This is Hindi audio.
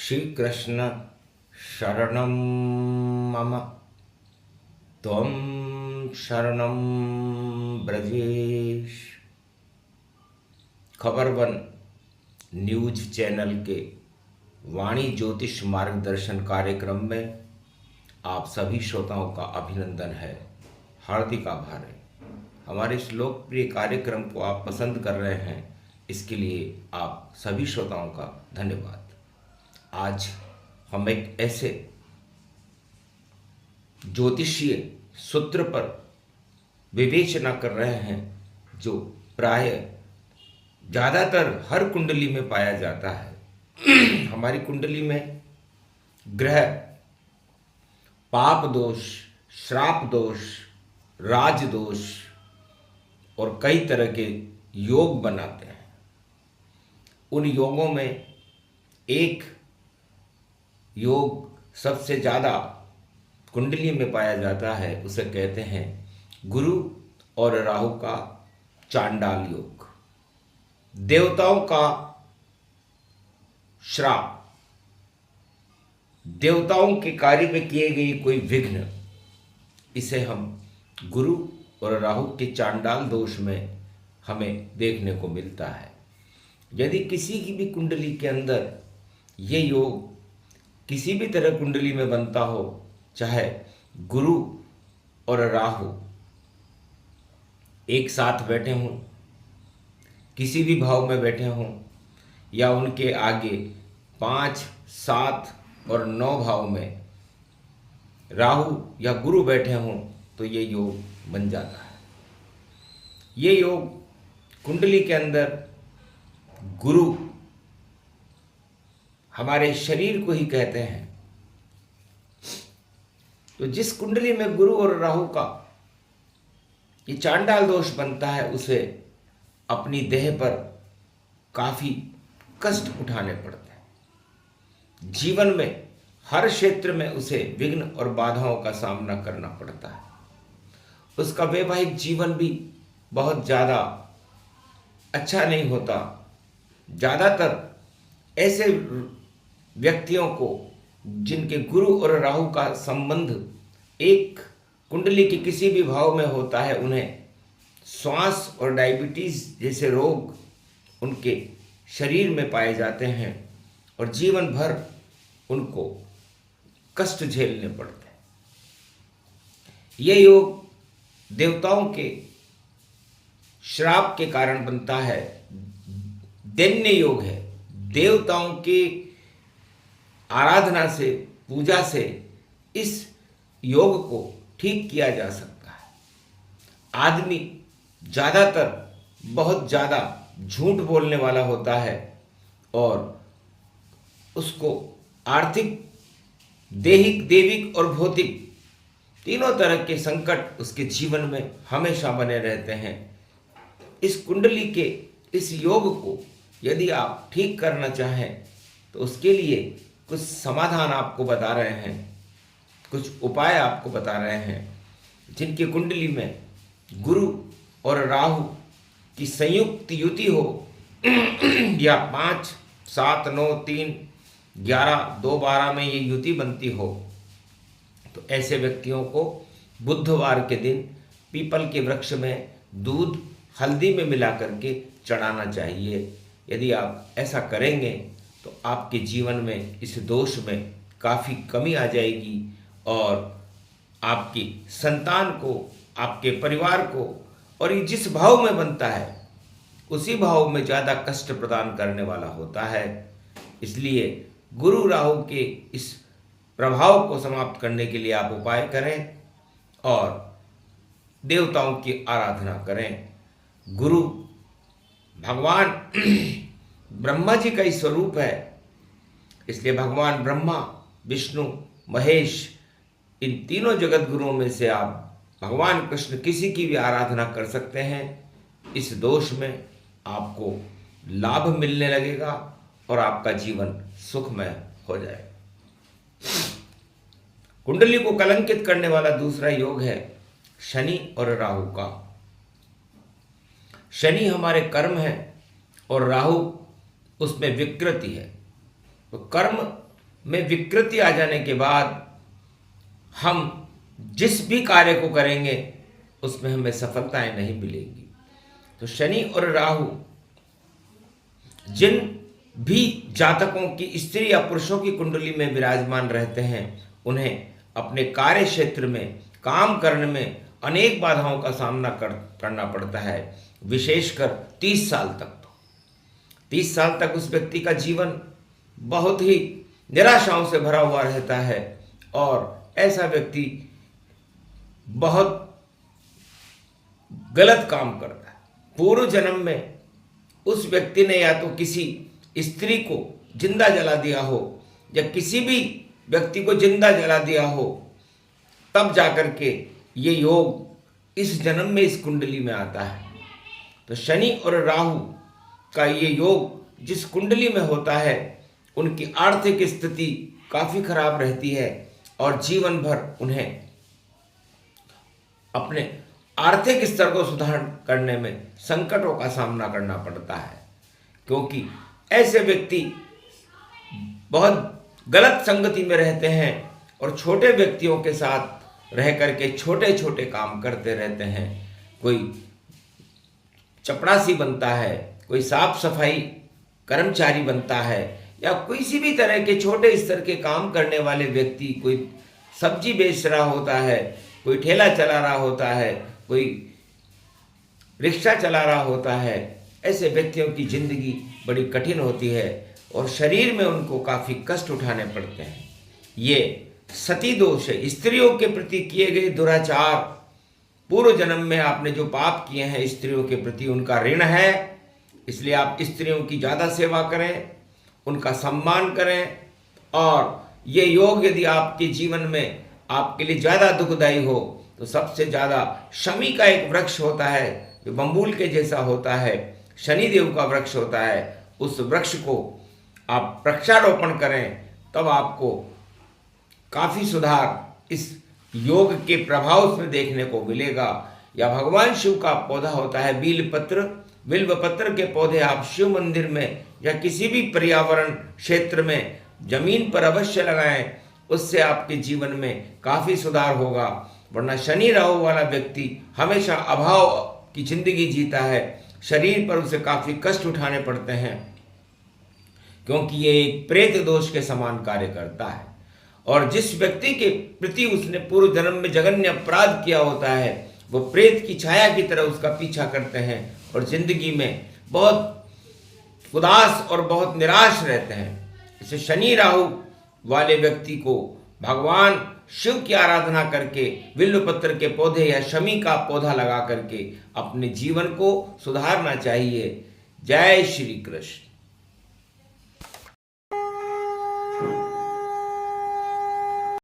श्री कृष्ण शरणं मम त्वं शरणं ब्रजेश। खबर वन न्यूज चैनल के वाणी ज्योतिष मार्गदर्शन कार्यक्रम में आप सभी श्रोताओं का अभिनंदन है, हार्दिक आभार है। हमारे इस लोकप्रिय कार्यक्रम को आप पसंद कर रहे हैं, इसके लिए आप सभी श्रोताओं का धन्यवाद। आज हम एक ऐसे ज्योतिषीय सूत्र पर विवेचना कर रहे हैं जो प्राय ज़्यादातर हर कुंडली में पाया जाता है। हमारी कुंडली में ग्रह पाप दोष, श्राप दोष, राज दोष और कई तरह के योग बनाते हैं। उन योगों में एक योग सबसे ज़्यादा कुंडली में पाया जाता है, उसे कहते हैं गुरु और राहु का चांडाल योग। देवताओं का श्राप, देवताओं के कार्य में किए गए कोई विघ्न, इसे हम गुरु और राहु के चांडाल दोष में हमें देखने को मिलता है। यदि किसी की भी कुंडली के अंदर ये योग किसी भी तरह कुंडली में बनता हो, चाहे गुरु और राहु एक साथ बैठे हों, किसी भी भाव में बैठे हों, या उनके आगे 5, 7 और 9 भाव में राहु या गुरु बैठे हों, तो ये योग बन जाता है। ये योग कुंडली के अंदर गुरु हमारे शरीर को ही कहते हैं। तो जिस कुंडली में गुरु और राहु का ये चांडाल दोष बनता है, उसे अपनी देह पर काफी कष्ट उठाने पड़ते हैं। जीवन में हर क्षेत्र में उसे विघ्न और बाधाओं का सामना करना पड़ता है। उसका वैवाहिक जीवन भी बहुत ज़्यादा अच्छा नहीं होता। ज़्यादातर ऐसे व्यक्तियों को जिनके गुरु और राहु का संबंध एक कुंडली के किसी भी भाव में होता है, उन्हें श्वास और डायबिटीज़ जैसे रोग उनके शरीर में पाए जाते हैं और जीवन भर उनको कष्ट झेलने पड़ते हैं। ये योग देवताओं के श्राप के कारण बनता है। दैन्य योग है। देवताओं के आराधना से, पूजा से इस योग को ठीक किया जा सकता है। आदमी ज़्यादातर बहुत ज़्यादा झूठ बोलने वाला होता है और उसको आर्थिक, दैहिक, दैविक और भौतिक तीनों तरह के संकट उसके जीवन में हमेशा बने रहते हैं। इस कुंडली के इस योग को यदि आप ठीक करना चाहें तो उसके लिए कुछ समाधान आपको बता रहे हैं, कुछ उपाय आपको बता रहे हैं। जिनकी कुंडली में गुरु और राहु की संयुक्त युति हो या 5, 7, 9, 3, 11, 2, 12 में ये युति बनती हो, तो ऐसे व्यक्तियों को बुधवार के दिन पीपल के वृक्ष में दूध हल्दी में मिला करके चढ़ाना चाहिए। यदि आप ऐसा करेंगे तो आपके जीवन में इस दोष में काफ़ी कमी आ जाएगी और आपकी संतान को, आपके परिवार को, और ये जिस भाव में बनता है उसी भाव में ज़्यादा कष्ट प्रदान करने वाला होता है। इसलिए गुरु राहु के इस प्रभाव को समाप्त करने के लिए आप उपाय करें और देवताओं की आराधना करें। गुरु भगवान ब्रह्मा जी का ही स्वरूप है, इसलिए भगवान ब्रह्मा, विष्णु, महेश, इन तीनों जगत गुरुओं में से आप भगवान कृष्ण किसी की भी आराधना कर सकते हैं। इस दोष में आपको लाभ मिलने लगेगा और आपका जीवन सुखमय हो जाएगा। कुंडली को कलंकित करने वाला दूसरा योग है शनि और राहु का। शनि हमारे कर्म है और राहु उसमें विकृति है। तो कर्म में विकृति आ जाने के बाद हम जिस भी कार्य को करेंगे उसमें हमें सफलताएं नहीं मिलेंगी। तो शनि और राहु जिन भी जातकों की स्त्री या पुरुषों की कुंडली में विराजमान रहते हैं उन्हें अपने कार्य क्षेत्र में काम करने में अनेक बाधाओं का सामना करना पड़ता है, विशेषकर 30 साल तक। तो 30 साल तक उस व्यक्ति का जीवन बहुत ही निराशाओं से भरा हुआ रहता है और ऐसा व्यक्ति बहुत गलत काम करता है। पूर्व जन्म में उस व्यक्ति ने या तो किसी स्त्री को जिंदा जला दिया हो या किसी भी व्यक्ति को जिंदा जला दिया हो, तब जाकर के ये योग इस जन्म में इस कुंडली में आता है। तो शनि और राहु का ये योग जिस कुंडली में होता है उनकी आर्थिक स्थिति काफ़ी खराब रहती है और जीवन भर उन्हें अपने आर्थिक स्तर को सुधार करने में संकटों का सामना करना पड़ता है, क्योंकि ऐसे व्यक्ति बहुत गलत संगति में रहते हैं और छोटे व्यक्तियों के साथ रह करके छोटे छोटे काम करते रहते हैं। कोई चपरासी बनता है, कोई साफ सफाई कर्मचारी बनता है या किसी भी तरह के छोटे स्तर के काम करने वाले व्यक्ति, कोई सब्जी बेच रहा होता है, कोई ठेला चला रहा होता है, कोई रिक्शा चला रहा होता है। ऐसे व्यक्तियों की जिंदगी बड़ी कठिन होती है और शरीर में उनको काफ़ी कष्ट उठाने पड़ते हैं। ये सती दोष है, स्त्रियों के प्रति किए गए दुराचार, पूर्व जन्म में आपने जो पाप किए हैं स्त्रियों के प्रति उनका ऋण है। इसलिए आप स्त्रियों की ज़्यादा सेवा करें, उनका सम्मान करें। और ये योग यदि आपके जीवन में आपके लिए ज़्यादा दुखदायी हो तो सबसे ज़्यादा शमी का एक वृक्ष होता है जो बम्बूल के जैसा होता है, शनिदेव का वृक्ष होता है, उस वृक्ष को आप वृक्षारोपण करें, तब आपको काफ़ी सुधार इस योग के प्रभाव में देखने को मिलेगा। या भगवान शिव का पौधा होता है बिल्व पत्र के पौधे आप शिव मंदिर में या किसी भी पर्यावरण क्षेत्र में जमीन पर अवश्य लगाएं, उससे आपके जीवन में काफ़ी सुधार होगा। वरना शनि राहु वाला व्यक्ति हमेशा अभाव की जिंदगी जीता है, शरीर पर उसे काफ़ी कष्ट उठाने पड़ते हैं, क्योंकि ये एक प्रेत दोष के समान कार्य करता है। और जिस व्यक्ति के प्रति उसने पूर्व जन्म में जघन्य अपराध किया होता है वो प्रेत की छाया की तरह उसका पीछा करते हैं और जिंदगी में बहुत उदास और बहुत निराश रहते हैं। इसे शनि राहु वाले व्यक्ति को भगवान शिव की आराधना करके बिल्व पत्र के पौधे या शमी का पौधा लगा करके अपने जीवन को सुधारना चाहिए। जय श्री कृष्ण।